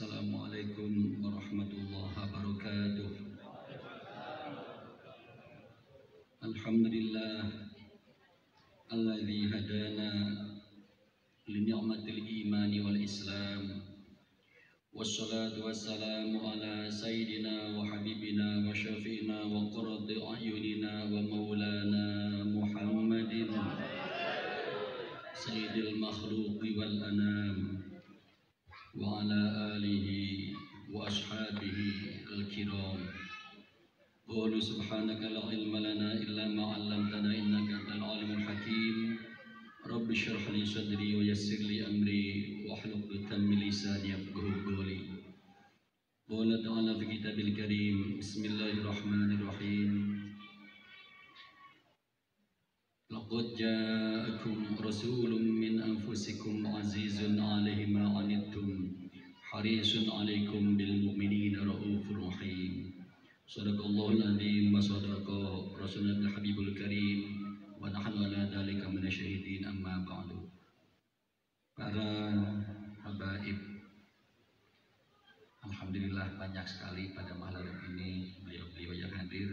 Assalamualaikum warahmatullahi wabarakatuh. Alhamdulillah alladzi hadana li ni'matil imani wal islam. Wassalatu wassalamu ala sayyidina wa habibina wa syafi'ina wa qurrati a'yunina wa maulana Muhammadin sayyidil makhluqi wal anam wa ala alihi wa ashabihi al-kiram. Qulu subhanaka la ilma lana illa ma 'allamtana innaka antal alimul hakim. Rabbi shrah li sadri wa yassir li amri wa hlul 'uqdatam min lisani yafqahu qawli. Qala ta'ala fi kitabil karim. Bismillahirrahmanirrahim. Laqad ja'akum rasulun min anfusikum azizun 'alaihi ma 'anittum harisun 'alaikum bil mu'minina raufur rahim. Shadaqallahul azim wa shadaqa rasulul habibul karim wa nahnu ala dzalika minasyahidin amma ba'du. Para habaib, alhamdulillah banyak sekali pada malam ini beliau-beliau yang hadir.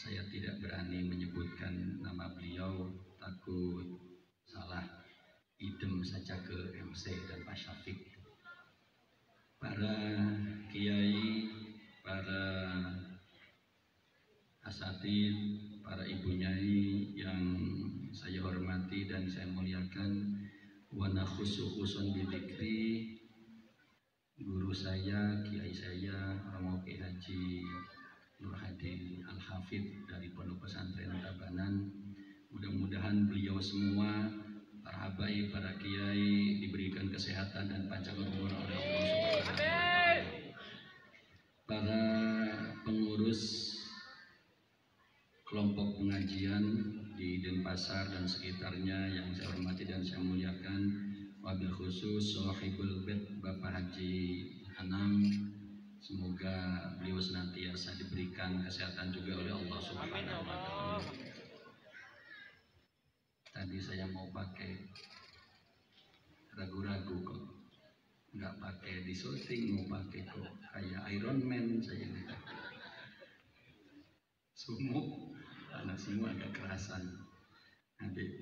Saya tidak berani menyebutkan nama beliau, takut salah, idem saja ke MC dan Pak Syafiq. Para kiai, para asatid, para ibu nyai yang saya hormati dan saya muliakan, wa nakhususun bidzikri, guru saya, kiai saya, Romo Kiai Haji Nur Hadi Al-Hafidh dari Pondok Pesantren Tabanan. Mudah-mudahan beliau semua, para habaib, para kiai diberikan kesehatan dan panjang umur oleh Allah Subhanahu wa taala. Para pengurus kelompok pengajian di Denpasar dan sekitarnya yang saya hormati dan saya muliakan, wabil khusus Sohibul Bait Bapak Haji Anam, semoga beliau senantiasa diberikan kesehatan juga oleh Allah Subhanahu wa taala. Tadi saya mau pakai, ragu-ragu kok nggak pakai di syuting, mau pakai kok kayak Iron Man saya gitu. Sumuk, karena semua agak kerasan. Habib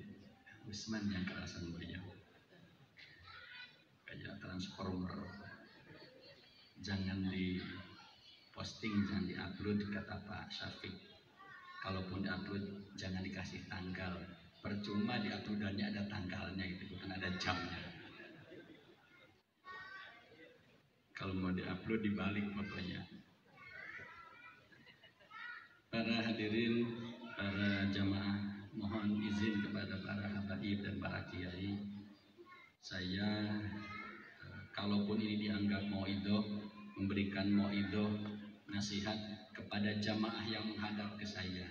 Usman yang kerasan beliau, kayak transformer. Jangan di posting, jangan di upload, kata Pak Syafiq. Kalaupun di upload jangan dikasih tanggal, percuma di uploadannya ada tanggalnya, itu bukan ada jamnya. Kalau mau di upload dibalik fotonya. Para hadirin, para jamaah, mohon izin kepada para habaib dan para kiai, saya kalaupun ini dianggap mauidhah, memberikan mauidhah, nasihat kepada jamaah yang menghadap ke saya.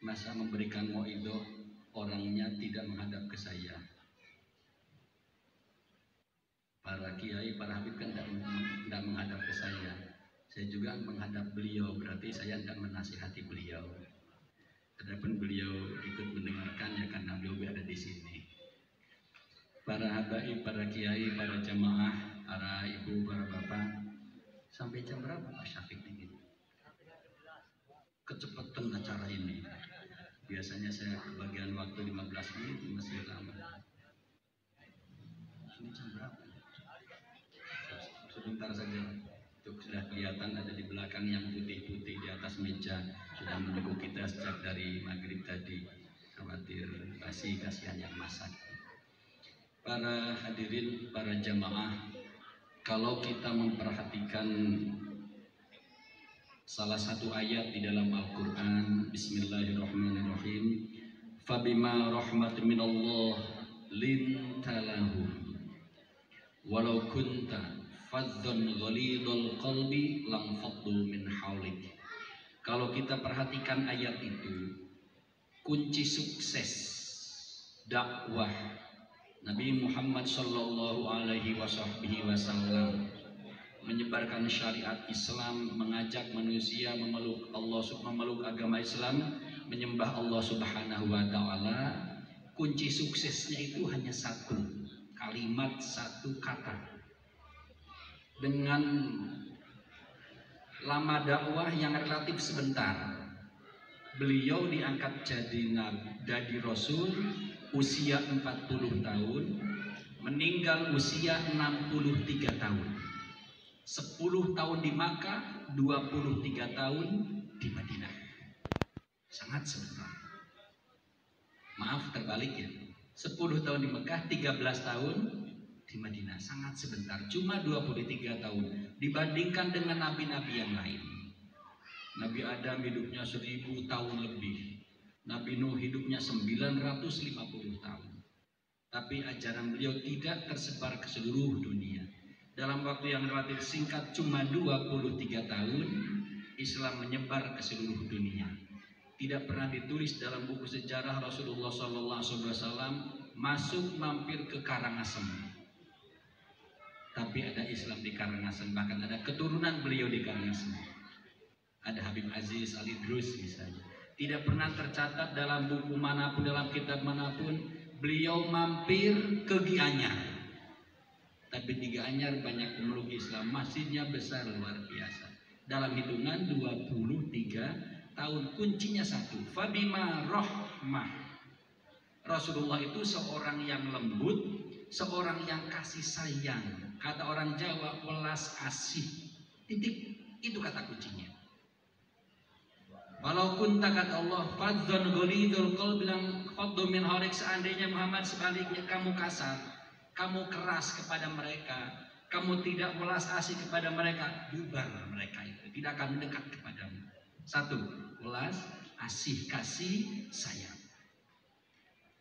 Masa memberikan mauidhah orangnya tidak menghadap ke saya? Para kiai, para habib kan tidak menghadap ke saya. Saya juga menghadap beliau, berarti saya tidak menasihati beliau. Adapun beliau ikut mendengarkan ya karena beliau ada di sini. Para habaib, para kiai, para jamaah, para ibu, para bapak, sampai jam berapa Pak Syafiq ini? Kecepatan acara ini. Biasanya saya bagian waktu 15 menit, masih lama. Ini jam berapa? Sebentar saja. Itu sudah kelihatan ada di belakang yang putih-putih di atas meja, sudah menunggu kita sejak dari maghrib tadi. Khawatir basi, kasihan yang masak. Para hadirin, para jamaah, kalau kita memperhatikan salah satu ayat di dalam Al-Quran, Bismillahirrahmanirrahim, Fabima rahmatin minallah lintalahum walau kunta fadzan ghalidul qalbi lam faddu min haulik. Kalau kita perhatikan ayat itu, kunci sukses dakwah Nabi Muhammad sallallahu alaihi wasallam menyebarkan syariat Islam, mengajak manusia memeluk Allah, memeluk agama Islam, menyembah Allah Subhanahu wa taala. Kunci suksesnya itu hanya satu kalimat, satu kata, dengan lama dakwah yang relatif sebentar. Beliau diangkat jadi Rasul usia 40 tahun, meninggal usia 63 tahun. 10 tahun di Makkah, 23 tahun di Madinah. Sangat sebentar. Maaf, terbalik ya. 10 tahun di Mekah, 13 tahun di Madinah. Sangat sebentar, cuma 23 tahun dibandingkan dengan nabi-nabi yang lain. Nabi Adam hidupnya 1000 tahun lebih. Nabi Nuh hidupnya 950 tahun. Tapi ajaran beliau tidak tersebar ke seluruh dunia. Dalam waktu yang relatif singkat, cuma 23 tahun, Islam menyebar ke seluruh dunia. Tidak pernah ditulis dalam buku sejarah Rasulullah SAW masuk mampir ke Karangasem. Tapi ada Islam di Karangasem, bahkan ada keturunan beliau di Karangasem. Ada Habib Aziz Ali Drus misalnya. Tidak pernah tercatat dalam buku manapun, dalam kitab manapun, beliau mampir ke Gianyar. Tapi di Gianyar banyak pemeluk Islam, masjidnya besar luar biasa. Dalam hitungan 23 tahun, kuncinya satu, fabima rahmah. Rasulullah itu seorang yang lembut, seorang yang kasih sayang. Kata orang Jawa, welas asih. Titik, itu kata kuncinya. Walaupun kata Allah, fadzon golidul qol, bilang faddu min horik, seandainya Muhammad sebaliknya kamu kasar, kamu keras kepada mereka, kamu tidak welas asih kepada mereka, bubar mereka itu, tidak akan mendekat kepadamu. Satu, welas asih, kasih sayang.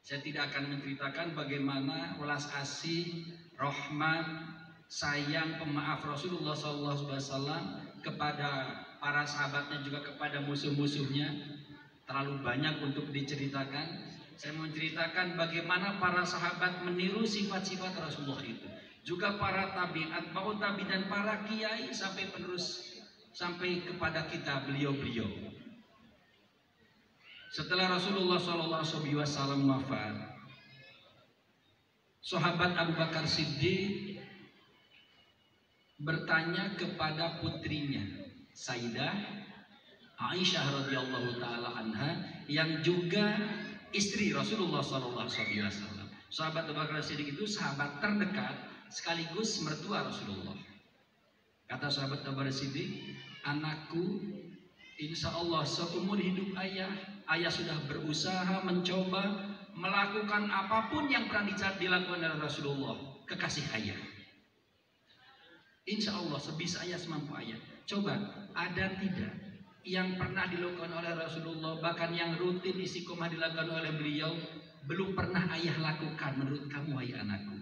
Saya tidak akan menceritakan bagaimana welas asih, rahmat, sayang, pemaaf Rasulullah SAW kepada para sahabatnya, juga kepada musuh-musuhnya. Terlalu banyak untuk diceritakan. Saya mau menceritakan bagaimana para sahabat meniru sifat-sifat Rasulullah itu. Juga para tabi'in, atba'ut tabi'in, dan para kiai sampai penerus, sampai kepada kita beliau-beliau. Setelah Rasulullah SAW wafat, sahabat Abu Bakar Siddiq bertanya kepada putrinya Sayyidah Aisyah radhiyallahu taala anha, yang juga istri Rasulullah SAW. Sahabat Abu Bakar Siddiq itu sahabat terdekat sekaligus mertua Rasulullah. Kata sahabat Abu Bakar Siddiq, anakku, insya Allah seumur hidup ayah sudah berusaha mencoba melakukan apapun yang pernah dilakukan oleh Rasulullah, kekasih ayah. Insya Allah sebisa ayah, semampu ayah. Coba, ada tidak yang pernah dilakukan oleh Rasulullah, bahkan yang rutin istiqomah dilakukan oleh beliau, belum pernah ayah lakukan menurut kamu, hai anakku?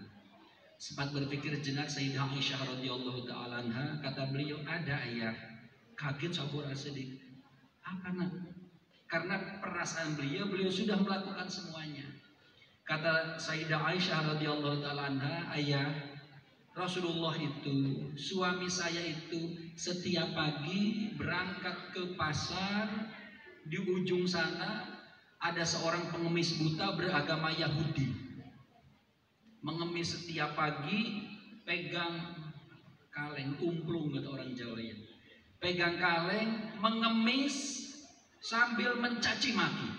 Sempat berpikir jenak Sayyidah Aisyah radhiyallahu taala anha, kata beliau, ada ayah. Kaget sahabat sedikit. Apa nak? Karena perasaan beliau sudah melakukan semuanya. Kata Sayyidah Aisyah radhiyallahu taala anha, ayah, Rasulullah itu, suami saya itu setiap pagi berangkat ke pasar, di ujung sana ada seorang pengemis buta beragama Yahudi. Mengemis setiap pagi, pegang kaleng, umplung kata orang Jawa ya. Pegang kaleng, mengemis sambil mencaci maki,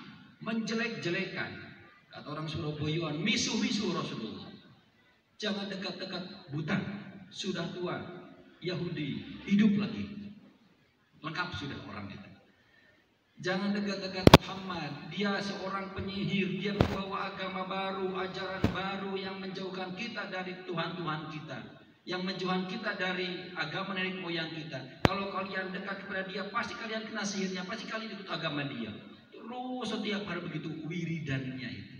menjelek-jelekan. Kata orang Surabaya, misuh-misuh Rasulullah. Jangan dekat-dekat, buta, sudah tua, Yahudi, hidup lagi. Lengkap sudah orang itu. Jangan dekat-dekat Muhammad, dia seorang penyihir, dia membawa agama baru, ajaran baru yang menjauhkan kita dari Tuhan-Tuhan kita, yang menjauhkan kita dari agama nenek moyang kita. Kalau kalian dekat kepada dia, pasti kalian kena sihirnya, pasti kalian ikut agama dia. Terus setiap hari begitu wiridannya itu.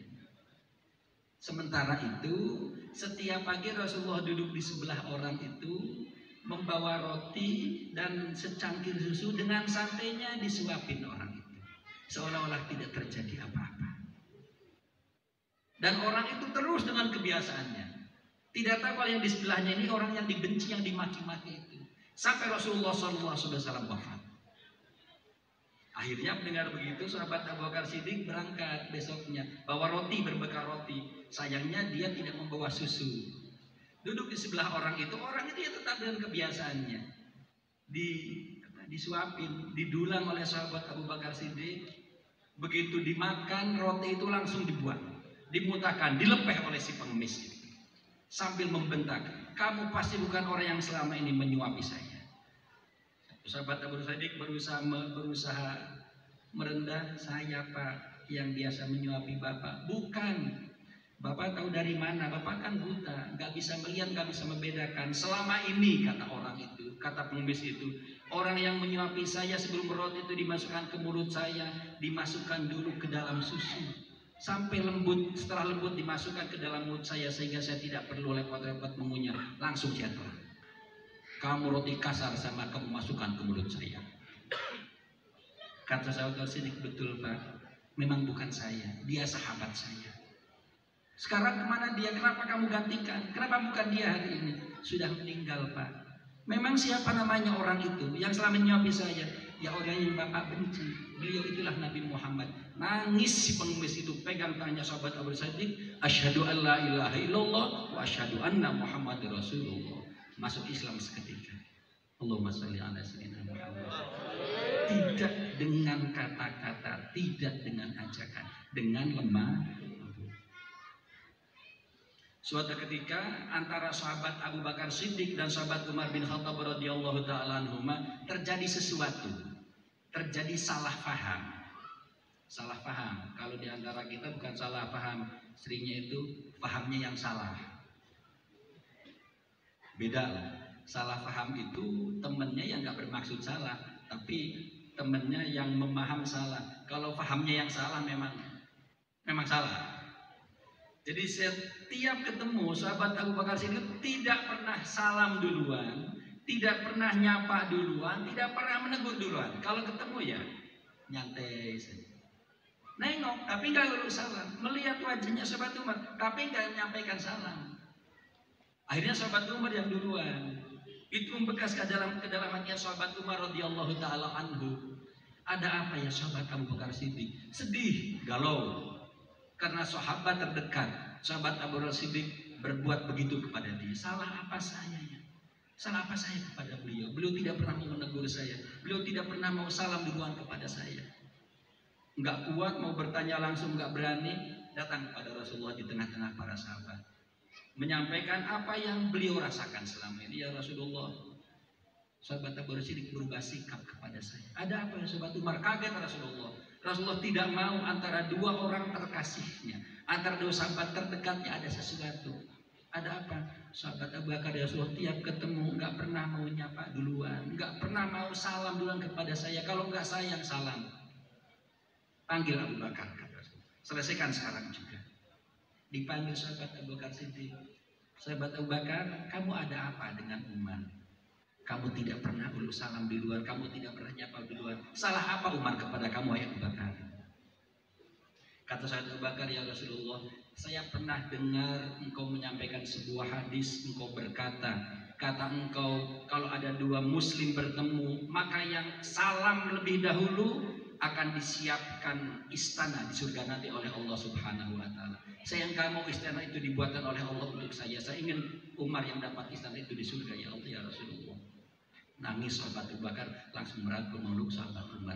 Sementara itu, setiap pagi Rasulullah duduk di sebelah orang itu, membawa roti dan secangkir susu, dengan santainya disuapin orang itu, seolah-olah tidak terjadi apa-apa. Dan orang itu terus dengan kebiasaannya. Tidak tahu kalau yang di sebelahnya ini orang yang dibenci, yang dimaki-maki itu. Sampai Rasulullah SAW wafat. Akhirnya mendengar begitu, sahabat Abu Bakar Siddiq berangkat besoknya, bawa roti, berbekal roti. Sayangnya dia tidak membawa susu. Duduk di sebelah orang itu ya tetap dengan kebiasaannya. Disuapin, didulang oleh sahabat Abu Bakar Siddiq. Begitu dimakan, roti itu langsung dibuang, dimutakan, dilepeh oleh si pengemis itu. Sambil membentak, kamu pasti bukan orang yang selama ini menyuapi saya. Sahabat Abu Bakar Siddiq berusaha merendah, saya Pak yang biasa menyuapi Bapak. Bukan. Bapak tahu dari mana? Bapak kan buta, nggak bisa melihat, nggak bisa membedakan. Selama ini, kata orang itu, kata pengemis itu, orang yang menyuapi saya sebelum roti itu dimasukkan ke mulut saya, dimasukkan dulu ke dalam susu, sampai lembut. Setelah lembut dimasukkan ke dalam mulut saya, sehingga saya tidak perlu repot-repot mengunyah. Langsung saya terang, kamu roti kasar sama kamu masukkan ke mulut saya. Kata sahabat Siddiq, betul Pak, memang bukan saya, dia sahabat saya. Sekarang kemana dia? Kenapa kamu gantikan? Kenapa bukan dia hari ini? Sudah meninggal Pak. Memang siapa namanya orang itu yang selama menyuapi saya? Ya orang yang Bapak benci. Beliau itulah Nabi Muhammad. Nangis si pengemis itu, pegang tangannya sahabat Abu Siddiq. Asyhadu an la ilaha illallah wa asyhadu anna Muhammad Rasulullah. Masuk Islam seketika. Allahumma sholli ala sayyidina Muhammad. Tidak dengan kata-kata, tidak dengan ajakan, dengan lemah. Suatu ketika antara sahabat Abu Bakar Siddiq dan sahabat Umar bin Khattab radhiyallahu taala anhuma terjadi sesuatu. Terjadi salah paham. Salah paham. Kalau di antara kita bukan salah paham, seringnya itu pahamnya yang salah. Beda lah. Salah paham itu temennya yang nggak bermaksud salah, tapi temennya yang memaham salah. Kalau pahamnya yang salah memang salah. Jadi setiap ketemu sahabat Abu Bakar Siddiq tidak pernah salam duluan, tidak pernah nyapa duluan, tidak pernah menegur duluan. Kalau ketemu ya nyantai saja. Nengok tapi nggak lulus salam. Melihat wajahnya sahabat Umar tapi nggak menyampaikan salam. Akhirnya sahabat Umar yang duluan. Itu membekas ke dalam hatinya sahabat Umar radhiyallahu taala anhu. Ada apa ya sahabat Abu Bakar Siddiq? Sedih, galau. Karena sahabat terdekat, sahabat Abu Bakar Siddiq berbuat begitu kepada dia. Salah apa saya ya? Salah apa saya kepada beliau? Beliau tidak pernah mau menegur saya. Beliau tidak pernah mau salam duluan kepada saya. Enggak kuat mau bertanya langsung, enggak berani datang kepada Rasulullah di tengah-tengah para sahabat. Menyampaikan apa yang beliau rasakan selama ini. Ya Rasulullah, sahabat Abu Bakar Siddiq berubah sikap kepada saya. Ada apa ya sahabat Umar? Kaget Rasulullah. Rasulullah tidak mau antara dua orang terkasihnya, antara dua sahabat terdekatnya ada sesuatu. Ada apa? Sahabat Abu Bakar ya Rasulullah tiap ketemu nggak pernah mau nyapa duluan, nggak pernah mau salam duluan kepada saya. Kalau nggak sayang salam. Panggil Abu Bakar kata Rasulullah. Selesaikan sekarang juga. Dipanggil sahabat Abu Bakar Siddiq. Sahabat Abu Bakar, kamu ada apa dengan Umar? Kamu tidak pernah ulus salam di luar, kamu tidak pernah nyapa di luar. Salah apa Umar kepada kamu ya Abu Bakar? Kata sahabat Abu Bakar, ya Rasulullah, saya pernah dengar engkau menyampaikan sebuah hadis, engkau berkata, kata engkau, kalau ada dua muslim bertemu, maka yang salam lebih dahulu akan disiapkan istana di surga nanti oleh Allah Subhanahu wa taala. Saya nggak mau istana itu dibuatkan oleh Allah untuk saya. Saya ingin Umar yang dapat istana itu di surga ya Allah ya Rasulullah. Nangis sahabat Abu Bakar langsung merangkul memeluk sahabat Umar.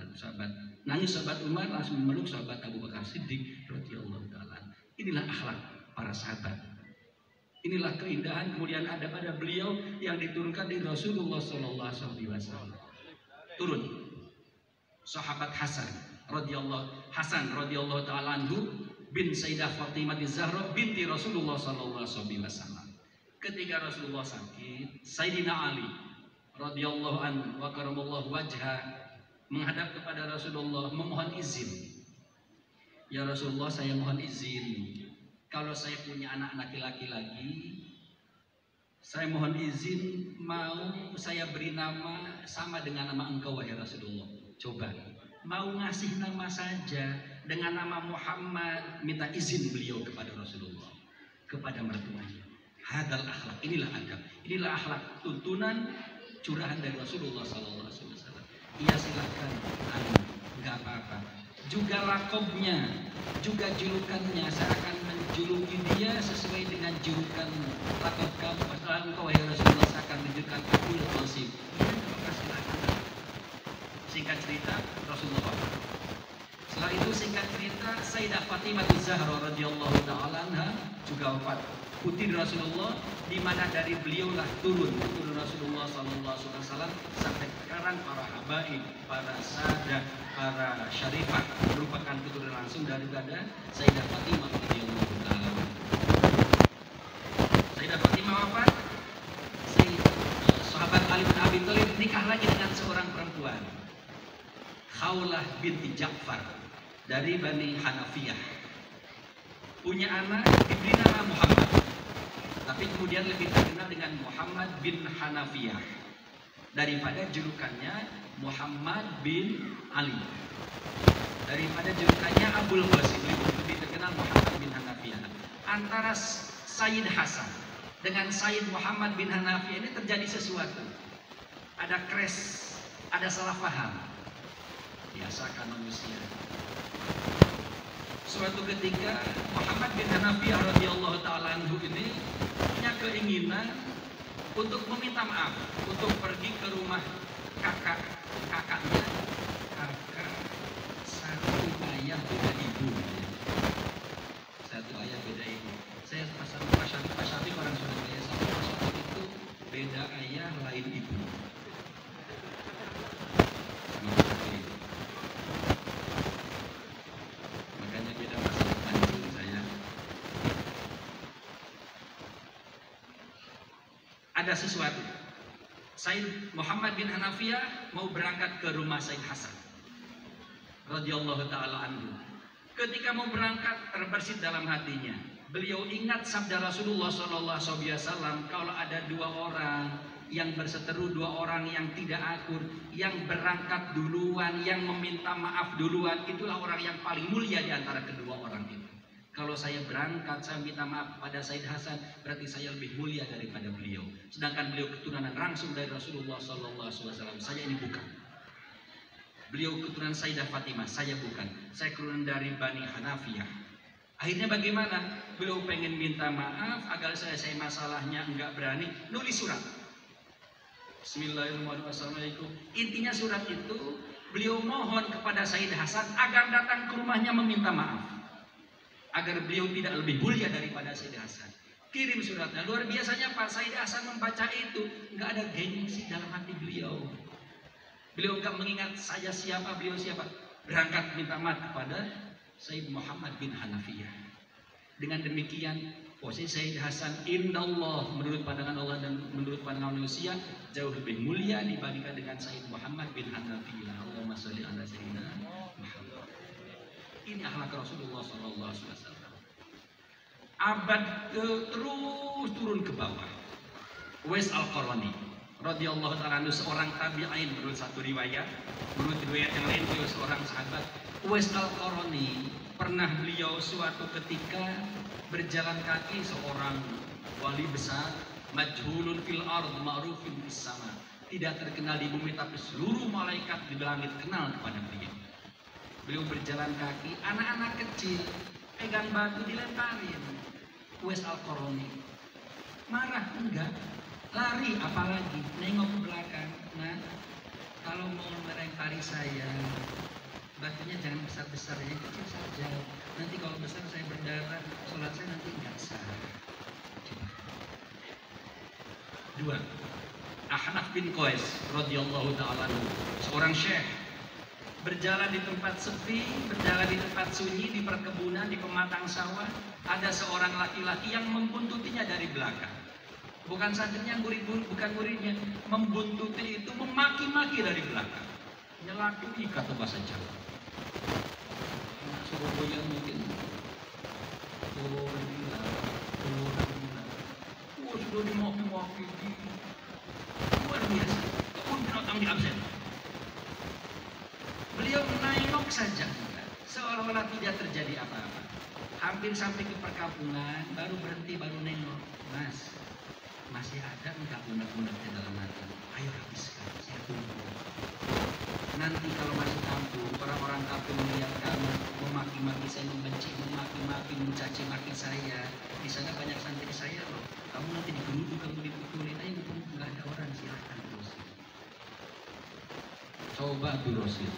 Nangis sahabat Umar langsung memeluk sahabat Abu Bakar Siddiq radhiyallahu taala. Inilah akhlak para sahabat. Inilah keindahan kemuliaan ada pada beliau yang diturunkan dari Rasulullah sallallahu alaihi wasallam. Turun sahabat Hasan radhiyallahu taala anhu bin Sayyidah Fatimah Zahra binti Rasulullah sallallahu alaihi wasallam. Ketika Rasulullah sakit, Sayyidina Ali radhiyallahu anhu wa karamallahu wajha menghadap kepada Rasulullah memohon izin. Ya Rasulullah, saya mohon izin. Kalau saya punya anak laki-laki lagi, saya mohon izin mau saya beri nama sama dengan nama engkau wahai Rasulullah. Coba mau ngasih nama saja dengan nama Muhammad, minta izin beliau kepada Rasulullah, kepada mertuanya. Hadal akhlak, inilah adab, inilah akhlak tuntunan curahan dari Rasulullah sallallahu alaihi wasallam. Iya silakan, enggak apa-apa. Juga lakobnya, juga julukannya, saya akan menjuluki dia sesuai dengan julukanmu. Lakob kamu, Apakah engkau wahai Rasulullah akan menunjukkan Abul Qasim? Maka silakan. Singkat cerita, Rasulullah wafat. Setelah itu singkat cerita, Sayyidah Fatimah Zahra radhiyallahu taala anha juga wafat. Putri Rasulullah, di mana dari beliaulah turun Rasulullah sallallahu alaihi wasallam sampai sekarang para habaib, para sadah, para syarifah merupakan keturunan langsung daripada Sayyidah Fatimah radhiyallahu taala. Sayyidah Fatimah wafat, sahabat Ali bin Abi Thalib nikah lagi dengan seorang perempuan, Khawlah binti Ja'far dari Bani Hanafiyah. Punya anak diberi nama Muhammad, tapi kemudian lebih terkenal dengan Muhammad bin Hanafiyah daripada julukannya Muhammad bin Ali, daripada julukannya Abul Qasim, lebih terkenal Muhammad bin Hanafiyah. Antara Sayyid Hasan dengan Sayyid Muhammad bin Hanafiyah ini terjadi sesuatu, ada crash, ada salah paham. Biasakan manusia. Suatu ketika Muhammad bin Hanafiyah radhiyallahu taala anhu ini punya keinginan untuk meminta maaf, untuk pergi ke rumah kakaknya. Kakak satu ayah beda ibu. Satu ayah beda ibu. Saya Pak Syafiq orang Surabaya, sama Pak Syafiq itu beda ayah lain ibu. Ada sesuatu. Sayyid Muhammad bin Hanafiyah mau berangkat ke rumah Sayyid Hasan radhiyallahu taala anhu. Ketika mau berangkat, terbersit dalam hatinya. Beliau ingat sabda Rasulullah sallallahu alaihi wasallam, kalau ada dua orang yang berseteru, dua orang yang tidak akur, yang berangkat duluan, yang meminta maaf duluan, itulah orang yang paling mulia di antara kedua orang itu. Kalau saya berangkat, saya minta maaf pada Sayyid Hasan, berarti saya lebih mulia daripada beliau. Sedangkan beliau keturunan langsung dari Rasulullah sallallahu alaihi wasallam. Saya ini bukan. Beliau keturunan Sayyidah Fatimah, saya bukan. Saya keturunan dari Bani Hanafiyah. Akhirnya bagaimana? Beliau pengen minta maaf agar selesai masalahnya, enggak berani, nulis surat. Bismillahirrahmanirrahim. Assalamualaikum. Intinya surat itu beliau mohon kepada Sayyid Hasan agar datang ke rumahnya meminta maaf, agar beliau tidak lebih mulia daripada Sayyid Hasan. Kirim suratnya. Luar biasanya Pak Sayyid Hasan membaca itu, nggak ada gengsi dalam hati beliau. Beliau nggak mengingat saya siapa, beliau siapa. Berangkat minta maaf kepada Sayyid Muhammad bin Hanafiyah. Dengan demikian, posisi Sayyid Hasan indallah, menurut pandangan Allah dan menurut pandangan manusia, jauh lebih mulia dibandingkan dengan Sayyid Muhammad bin Hanafiyah. Allahumma sholli ala sayyidina Muhammad. Ini akhlak Rasulullah SAW. Abad terus turun ke bawah. Uwais Al-Qarani radhiyallahu ta'ala anhu, seorang tabi'in menurut satu riwayat, menurut riwayat yang lain beliau seorang sahabat. Uwais Al-Qarani pernah beliau suatu ketika berjalan kaki, seorang wali besar, majhulun fil ard ma'rufin fis sama, tidak terkenal di bumi tapi seluruh malaikat di langit kenal kepada beliau. Beliau berjalan kaki, anak-anak kecil pegang batu dilemparin. Uwais Al-Qarani marah? Enggak, lari, apalagi nengok ke belakang. Nah, kalau mau melempari saya, batunya jangan besar-besar, yang kecil saja. Nanti kalau besar saya berdarah, sholat saya nanti enggak sah. Dua, Ahnaf bin Qais radhiyallahu ta'ala anhu, seorang syekh, berjalan di tempat sepi, berjalan di tempat sunyi, di perkebunan, di pematang sawah. Ada seorang laki-laki yang membuntutinya dari belakang. Bukan santrinya, bukan muridnya. Membuntuti itu memaki-maki dari belakang. Nyelakui kata bahasa Jawa. Surabaya mungkin. Oh, gila. Oh, sudah dimaki-maki. Luar biasa. Pun penonton di absen. Beliau menengok saja, seolah-olah tidak terjadi apa-apa. Hampir sampai ke perkampungan, baru berhenti, baru nengok. Mas, masih ada enggak unek-uneknya dalam hati? Ayo habiskan, saya tunggu. Nanti kalau masuk kampung, orang-orang kampung melihat kamu memaki-maki saya, membenci, memaki-maki, mencaci maki saya. Di sana banyak santri saya loh. Kamu nanti digeruduk, kamu dipukulin. Ayo nggak ada orang, silahkan terus. Coba Abdul Rosid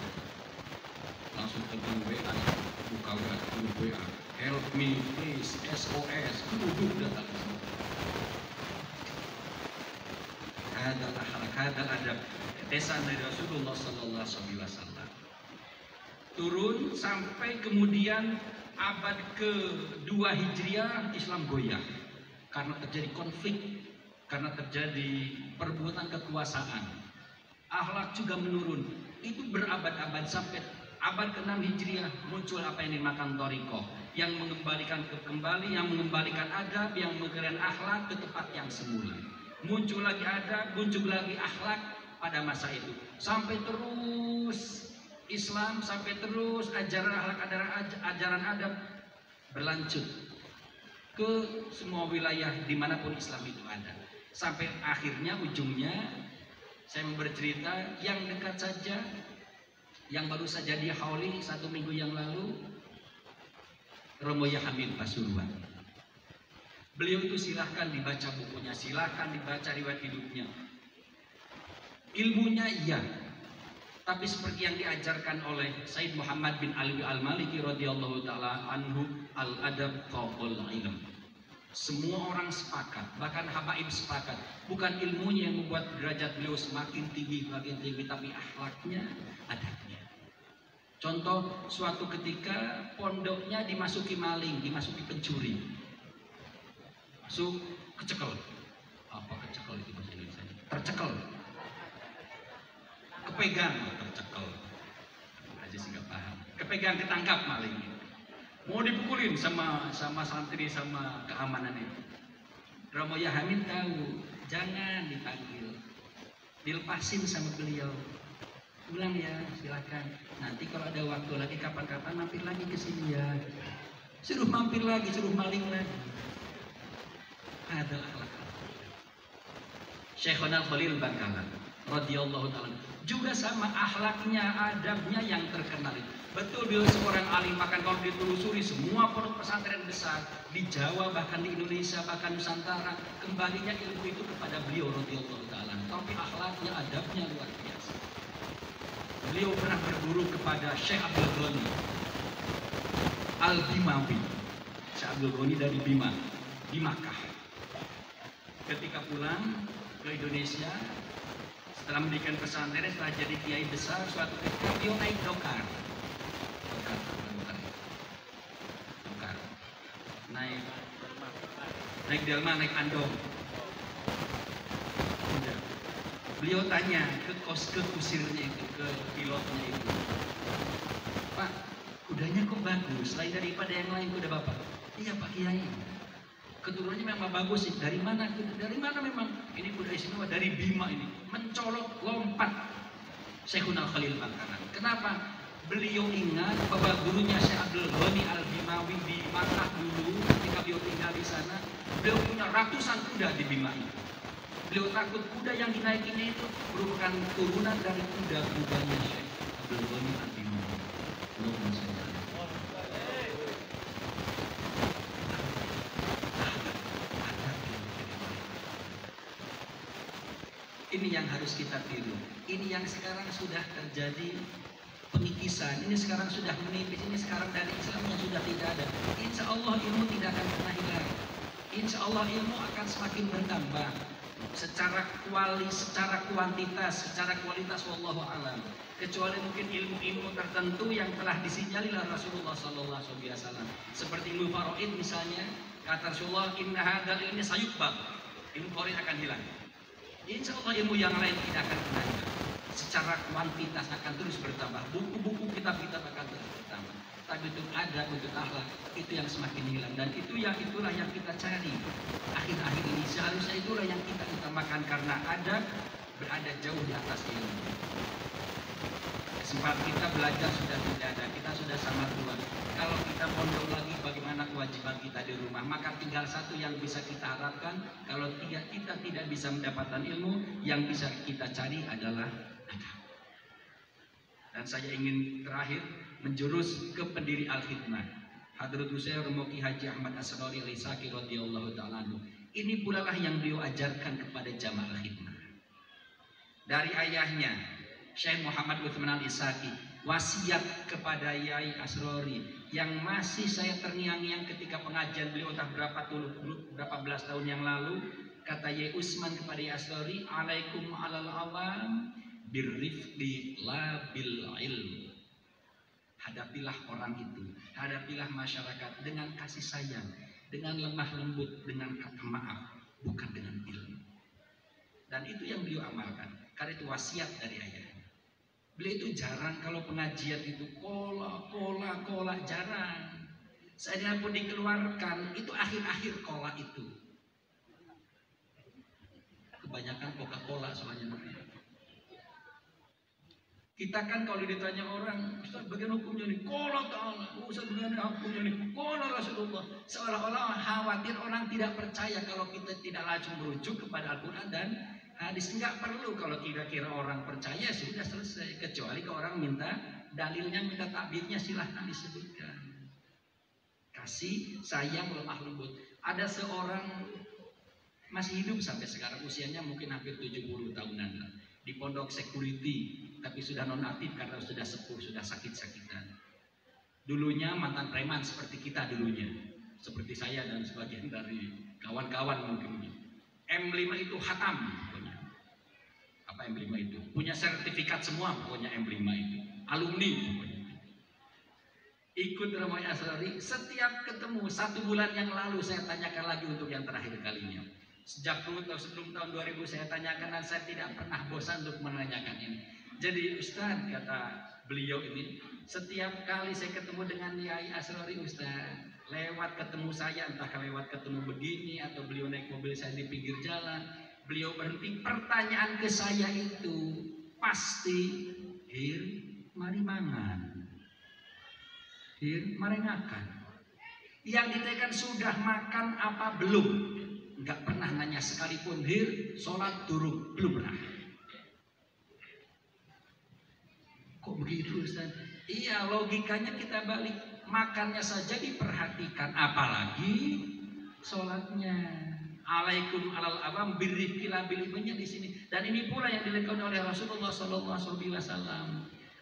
langsung tekan WA, buka WA, help me please, SOS, duduk datang. Hadal adab desa dari Rasulullah Sallallahu Alaihi Wasallam. Turun sampai kemudian abad ke-2 Hijriah Islam goyah karena terjadi konflik, karena terjadi perbuatan kekuasaan. Akhlak juga menurun. Itu berabad-abad sampai abad ke-6 Hijriah muncul apa yang dinamakan thariqah, yang mengembalikan yang mengembalikan adab, yang mengembalikan akhlak ke tempat yang semula. Muncul lagi adab, muncul lagi akhlak pada masa itu. Sampai terus Islam, sampai terus ajaran akhlak, ajaran adab berlanjut ke semua wilayah dimanapun Islam itu ada. Sampai akhirnya ujungnya saya mau bercerita yang dekat saja, yang baru saja di Hauli 1 minggu yang lalu, Romo Yahamid Pasuruan. Beliau itu silahkan dibaca bukunya, silahkan dibaca riwayat hidupnya. Ilmunya iya, tapi seperti yang diajarkan oleh Said Muhammad bin Alwi Al-Maliki radhiyallahu taala anhu, al-adab fawqal ilm. Semua orang sepakat, bahkan habaib sepakat, bukan ilmunya yang membuat derajat beliau semakin tinggi, tapi akhlaknya, adabnya. Contoh, suatu ketika pondoknya dimasuki maling, dimasuki pencuri. Masuk, kecekel. Apa kecekel itu bahasa Indonesia? Tercekel. Kepegang, tercekel. Aja sih nggak paham. Kepegang, ketangkap malingnya. Mau dipukulin sama santri, sama keamanan itu. Romo Yahamid tahu, jangan dipanggil, dilepasin sama beliau. Pulang ya, silakan. Nanti kalau ada waktu lagi, kapan-kapan mampir lagi ke sini ya. Suruh mampir lagi, suruh maling lagi. Ada akhlak. Syekhona Khalil Bangkalan radhiyallahu ta'ala juga sama akhlaknya, adabnya yang terkenal. Betul beliau seorang alim, bahkan kalau ditelusuri semua pondok pesantren besar di Jawa, bahkan di Indonesia, bahkan Nusantara, kembalinya ilmu itu kepada beliau radhiyallahu ta'ala. Tapi akhlaknya, adabnya luar biasa. Beliau pernah berguru kepada Syekh Abdul Ghani Al-Bimawi. Syekh Abdul Ghani dari Bima, di Makkah. Ketika pulang ke Indonesia, setelah mendirikan pesantren, setelah jadi kiai besar, suatu ketika beliau naik dokar. Naik delman, naik andong. Udah. Beliau tanya ke kusirnya itu, ke pilotnya itu, Pak, kudanya kok bagus, lain daripada yang lain kuda Bapak? Iya Pak Kiai, keturunannya memang bagus sih. Dari mana? Dari mana memang? Ini kuda istimewa dari Bima ini, mencolok, lompat. Syekhuna Khalil Bangkalan. Kenapa? Beliau ingat bahwa gurunya Syekh Abdul Ghani Al-Bimawi di Makkah dulu, ketika beliau tinggal di sana, beliau punya ratusan kuda di Bima itu. Beliau takut kuda yang dinaikinya itu merupakan turunan dari kuda-kudanya Syekh Abdul Ghani Al-Bimawi. Ini yang harus kita tiru. Ini yang sekarang sudah terjadi pengikisan. Ini sekarang sudah menipis. Ini sekarang dari Islamnya sudah tidak ada. Insya Allah ilmu tidak akan pernah hilang. Insya Allah ilmu akan semakin bertambah. Secara kuantitas, secara kualitas, wallahu alam. Kecuali mungkin ilmu-ilmu tertentu yang telah disinyalir Rasulullah Sallallahu Alaihi Wasallam. Seperti ilmu faraid misalnya, kata Rasulullah, Inna hadzal ilmi sayuqbal. Ilmu faraid akan hilang. Insya Allah ilmu yang lain tidak akan pernah hilang. Secara kuantitas akan terus bertambah. Buku-buku kitab-kitab akan terus bertambah. Tapi untuk adab, untuk akhlak, itu yang semakin hilang. Dan itulah yang kita cari. Akhir-akhir ini seharusnya itulah yang kita utamakan, karena adab berada jauh di atas ilmu. Kesempatan kita belajar sudah tidak ada. Kita sudah sangat tua. Kalau kita pondok lagi, bagaimana kewajiban kita di rumah? Maka tinggal satu yang bisa kita harapkan. Kalau kita tidak bisa mendapatkan ilmu, yang bisa kita cari adalah adab. Dan saya ingin terakhir menjurus ke pendiri Al-Khidmah, Hadratus Syekh Romo Ki Haji Ahmad As-Sanuri Al-Isaki radhiyallahu ta'ala anhu. Ini pula lah yang beliau ajarkan kepada jamaah Al-Khidmah. Dari ayahnya Syekh Muhammad Utsman Al-Isaki, wasiat kepada Yai Asrori yang masih saya terngiang-ngiang ketika pengajian beliau entah berapa belas tahun yang lalu. Kata Yai Usman kepada Yai Asrori, alaikum alal awam birrifqi la bil ilm. Hadapilah orang itu, hadapilah masyarakat dengan kasih sayang, dengan lemah lembut, dengan kata maaf, bukan dengan ilmu. Dan itu yang beliau amalkan, karena itu wasiat dari ayahnya. Beliau itu jarang kalau pengajian itu kola, jarang. Saya pun dikeluarkan, itu akhir-akhir kola itu. Kebanyakan Coca-Cola soalnya. Kita kan kalau ditanya orang, Ustaz bagaimana hukumnya ini? Qala ta'ala, Ustaz bagaimana hukumnya ini? Qala Rasulullah. Seolah-olah khawatir orang tidak percaya kalau kita tidak langsung merujuk kepada Al-Quran dan hadis. Enggak perlu, kalau kira-kira orang percaya sudah selesai. Kecuali kalau orang minta dalilnya, minta takbirnya, silahkan disebutkan. Kasih, sayang, lemah lembut. Ada seorang masih hidup sampai sekarang, usianya mungkin hampir 70 tahunan lah. Di pondok security, tapi sudah nonaktif karena sudah sepuh, sudah sakit-sakitan. Dulunya mantan preman seperti kita dulunya, seperti saya dan sebagian dari kawan-kawan mungkin. M5 itu hatam pokoknya. Apa M5 itu? Punya sertifikat semua pokoknya M5 itu. Alumni pokoknya. Ikut Romo Asrori, setiap ketemu 1 bulan yang lalu saya tanyakan lagi untuk yang terakhir kalinya. Sejak dulu atau sebelum tahun 2000 saya tanyakan dan saya tidak pernah bosan untuk menanyakan ini. Jadi Ustaz, kata beliau ini, setiap kali saya ketemu dengan Yai Asrori Ustaz, lewat ketemu saya, entah lewat ketemu begini atau beliau naik mobil saya di pinggir jalan, beliau berhenti, pertanyaan ke saya itu pasti, hir mari mangan, hir mari makan. Yang ditekan sudah makan apa belum? Enggak pernah nanya sekalipun, hir sholat durung, belum pernah. Kok begitu Ustaz? Iya, logikanya kita balik. Makannya saja diperhatikan, apalagi sholatnya. Alaikum alal awam birrifqi la bil ilminya di sini. Dan ini pula yang dilakukan oleh Rasulullah SAW.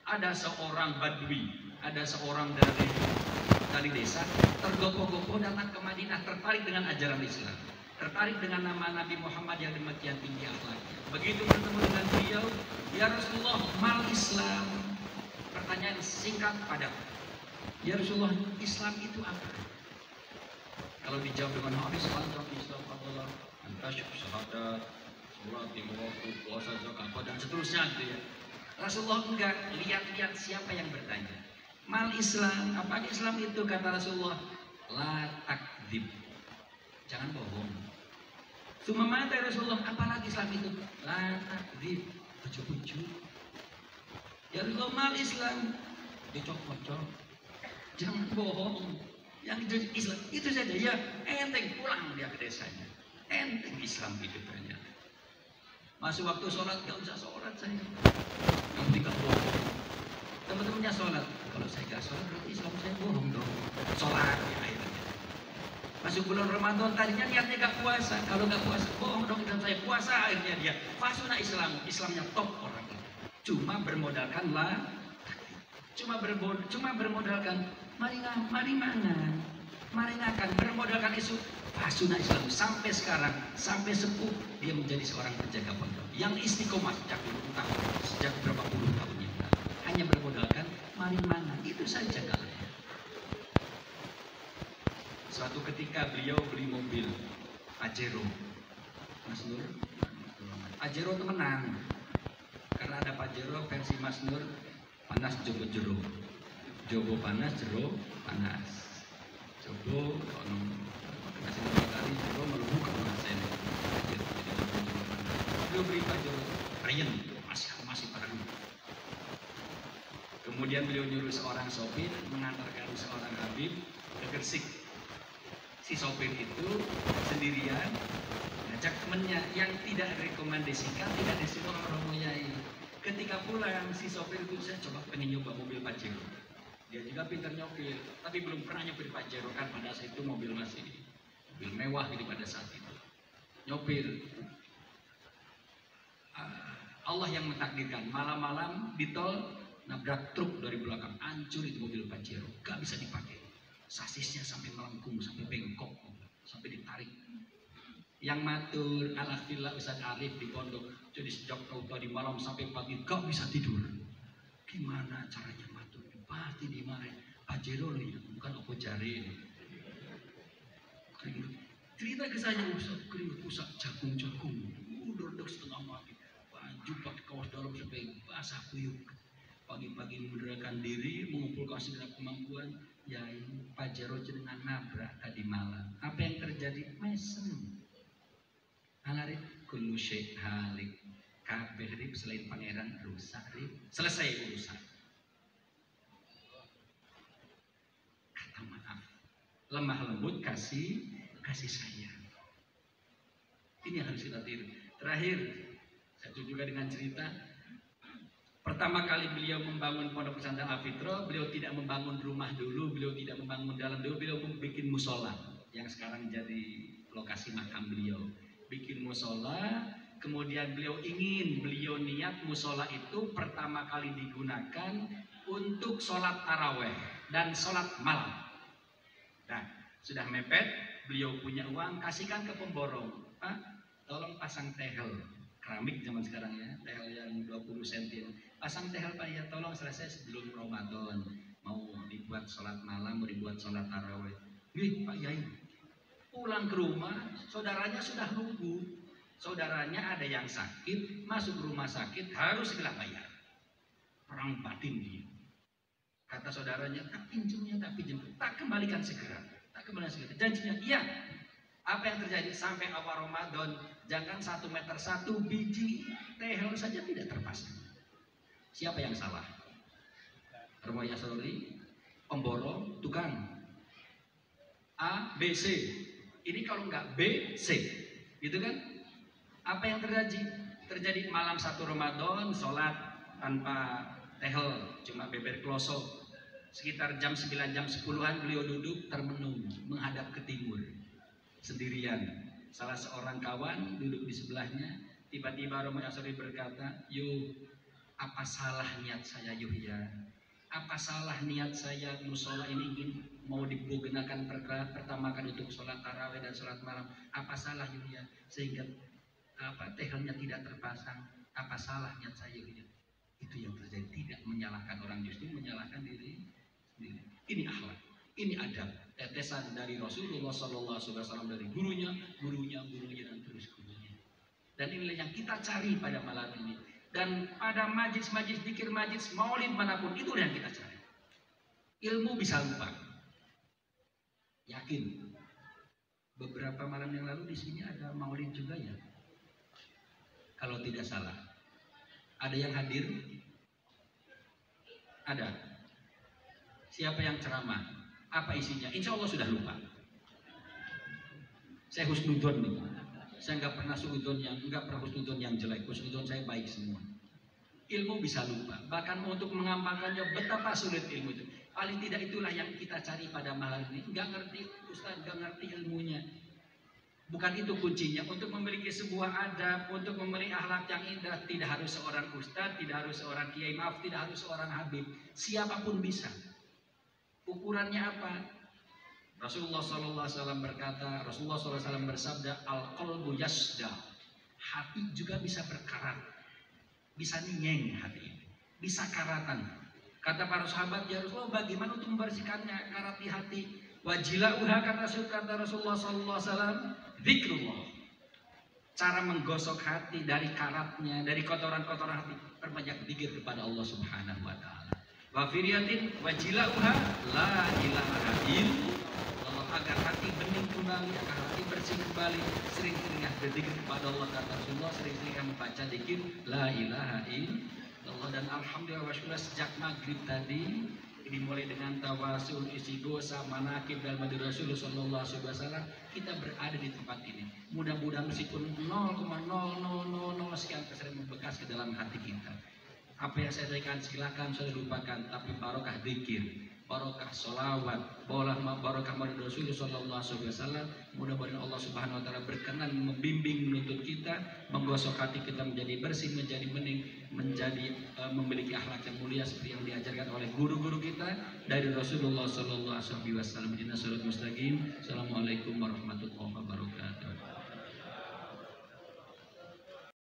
Ada seorang badui, ada seorang dari desa tergopoh-gopoh datang ke Madinah, tertarik dengan ajaran Islam, tertarik dengan nama Nabi Muhammad yang demikian tinggi akhlaknya. Begitu bertemu dengan beliau, ya Rasulullah, mal Islam. Pertanyaan singkat padaku, ya Rasulullah, Islam itu apa? Kalau dijawab dengan hadis, Islam adalah antasyuk syahadat, sholat, waktu, puasa, zakat, dan seterusnya gitu ya. Rasulullah enggak, lihat-lihat siapa yang bertanya. Mal Islam, apa Islam itu? Kata Rasulullah, la takdzib, jangan bohong. Sumamata Rasulullah, apalagi Islam itu? La takdzib, ujuk-ujuk. Ya Rasulullah, mal Islam, dicok-cok, jangan bohong. Yang Islam itu saja, ya enteng, pulang dia ke desanya. Enteng Islam itu ternyata. Masuk waktu sholat, gak usah sholat saya. Yang penting gak bohong. Teman-temannya sholat, kalau saya gak sholat berarti Islam saya bohong dong. Sholat ya akhirnya. Masuk bulan Ramadan, tadinya niatnya gak puasa. Kalau gak puasa, bohong dong, dan saya puasa. Akhirnya dia fasuna Islam, Islamnya top orang itu. Cuma bermodalkan lah, cuma bermodalkan mari mangan, mari makan, bermodalkan isu fasuna Islam. Sampai sekarang, sampai sepuh, dia menjadi seorang penjaga pondok yang istiqomah sejak berapa puluh tahun yang lalu. Hanya bermodalkan mari mangan, itu saja kalau. Suatu ketika beliau beli mobil Pajero, Mas Nur, Pajero temenan, karena ada Pajero versi Mas Nur, panas jogo jero, jogo panas jero panas, jogo kasih matahari jero melebu ke panas ini. Beliau beli Pajero Ryan, masih pada dulu. Kemudian beliau nyuruh seorang sopir mengantarkan seorang Habib ke Gresik. Si sopir itu sendirian ngajak temennya yang tidak rekomendasikan, tidak disuruh Romo Yai. Ketika pulang si sopir itu, saya coba pengen nyoba mobil Pajero. Dia juga pintar nyopir, tapi belum pernah nyopir Pajero kan pada saat itu mobil masih mobil mewah gitu pada saat itu. Nyopir. Allah yang mentakdirkan, malam-malam di tol nabrak truk dari belakang, hancur itu mobil Pajero, gak bisa dipakai. Sasisnya sampai melengkung, sampai bengkok, sampai ditarik. Yang matur alhamdulillah Ustaz Arif di pondok, jadi sejak tadi malam sampai pagi gak bisa tidur. Gimana caranya matur? Pasti dimarahin. Pajero loh ya, bukan opo jari. Cerita ke saya, Ustaz, keringet pusat jagung-jagung, udah setengah mati, baju pakai kaos dalam sampai basah kuyup. Pagi-pagi mengundurkan diri, mengumpulkan segala kemampuan, ya Pajero jenengan nabrak tadi malam. Apa yang terjadi? Mesem. Halarit kullu syai' halik. Kabeh rib selain pangeran rusak rib. Selesai urusan. Kata maaf. Lemah lembut kasih sayang. Ini yang harus kita tiru. Terakhir, saya juga dengan cerita. Pertama kali beliau membangun pondok pesantren Al-Fitrah, beliau tidak membangun rumah dulu, beliau tidak membangun dalam dulu, beliau membuat musola yang sekarang jadi lokasi makam beliau. Bikin musola, kemudian beliau niat musola itu pertama kali digunakan untuk sholat taraweh dan sholat malam. Nah, sudah mepet, beliau punya uang, kasihkan ke pemborong. Pak, tolong pasang tehel. Keramik zaman sekarang ya, tehel yang 20 cm. Pasang tehel Pak ya, tolong selesai sebelum Ramadan. Mau dibuat sholat malam, mau dibuat sholat taraweh. Wih Pak Yai, pulang ke rumah, saudaranya sudah nunggu. Saudaranya ada yang sakit, masuk rumah sakit, harus segera bayar. Perang batin dia. Kata saudaranya, tak pinjamnya, tak kembalikan segera. Tak kembalikan segera. Janjinya, iya. Apa yang terjadi sampai awal Ramadan, jangan 1 meter 1 biji tehel saja tidak terpasang. Siapa yang salah? Romoya Sorry, pemborong, tukang. A, B, C. Ini kalau nggak B, C. Gitu kan? Apa yang terjadi? Terjadi malam 1 Ramadan, sholat tanpa tehel, cuma beber kloso. Sekitar jam 9, jam 10-an beliau duduk termenung, menghadap ke timur. Sendirian. Salah seorang kawan duduk di sebelahnya. Tiba-tiba Romo Yasori berkata, "Yuh, apa salah niat saya Yuh ya? Apa salah niat saya musola ini ingin mau digunakan pertama kali untuk sholat tarawih dan sholat malam? Apa salah Yuh ya? Sehingga tehelnya tidak terpasang. Apa salah niat saya Yuh ya?" Itu yang terjadi. Tidak menyalahkan orang, justru menyalahkan diri sendiri. Ini akhlak. Ini adab, tetesan dari Rasulullah SAW, dari gurunya, dan terus gurunya. Dan inilah yang kita cari pada malam ini. Dan pada majlis-majlis, zikir majlis, maulid manapun, itu yang kita cari. Ilmu bisa lupa. Yakin. Beberapa malam yang lalu di sini ada maulid juga ya. Kalau tidak salah. Ada yang hadir? Ada. Siapa yang ceramah? Apa isinya? Insya Allah sudah lupa. Saya husnudon nih. Saya nggak pernah husnudon yang jelek. Husnudon saya baik semua. Ilmu bisa lupa. Bahkan untuk mengamalkannya betapa sulit ilmu itu. Paling tidak itulah yang kita cari pada malam ini. Nggak ngerti Ustaz, nggak ngerti ilmunya. Bukan itu kuncinya. Untuk memiliki sebuah adab, untuk memiliki akhlak yang indah, tidak harus seorang ustaz, tidak harus seorang kiai, maaf, tidak harus seorang habib. Siapapun bisa. Ukurannya apa? Rasulullah SAW berkata, Rasulullah SAW bersabda, al-qalbu yasda. Hati juga bisa berkarat, bisa ninyeng hati ini, bisa karatan. Kata para sahabat, ya Rasulullah, bagaimana untuk membersihkannya karat di hati? Wajilauha, kata Rasulullah SAW, zikrullah. Cara menggosok hati dari karatnya, dari kotoran-kotoran hati, perbanyak zikir kepada Allah Subhanahu wa Ta'ala. Wa firyatin wajilauha la ilaha illallah, agar hati bening kembali, agar hati bersih kembali, sering-seringlah berzikir kepada Allah, kata Rasulullah, sering-seringlah membaca zikir la ilaha illallah. Dan alhamdulillah wa syukur, sejak maghrib tadi dimulai dengan tawasul, isi dosa, manakib dan madhi Rasulullah SAW, kita berada di tempat ini. Mudah-mudahan meskipun 0,0000 sekian persen membekas ke dalam hati kita. Apa yang saya sampaikan silakan saya lupakan, tapi barokah zikir, barokah sholawat, barokah maulid Rasul sallallahu alaihi wasallam. Mudah-mudahan Allah Subhanahu wa taala berkenan membimbing menuntut kita, menggosok hati kita menjadi bersih, menjadi bening, menjadi memiliki akhlak yang mulia seperti yang diajarkan oleh guru-guru kita dari Rasulullah sallallahu alaihi wasallam. Assalamualaikum warahmatullahi wabarakatuh.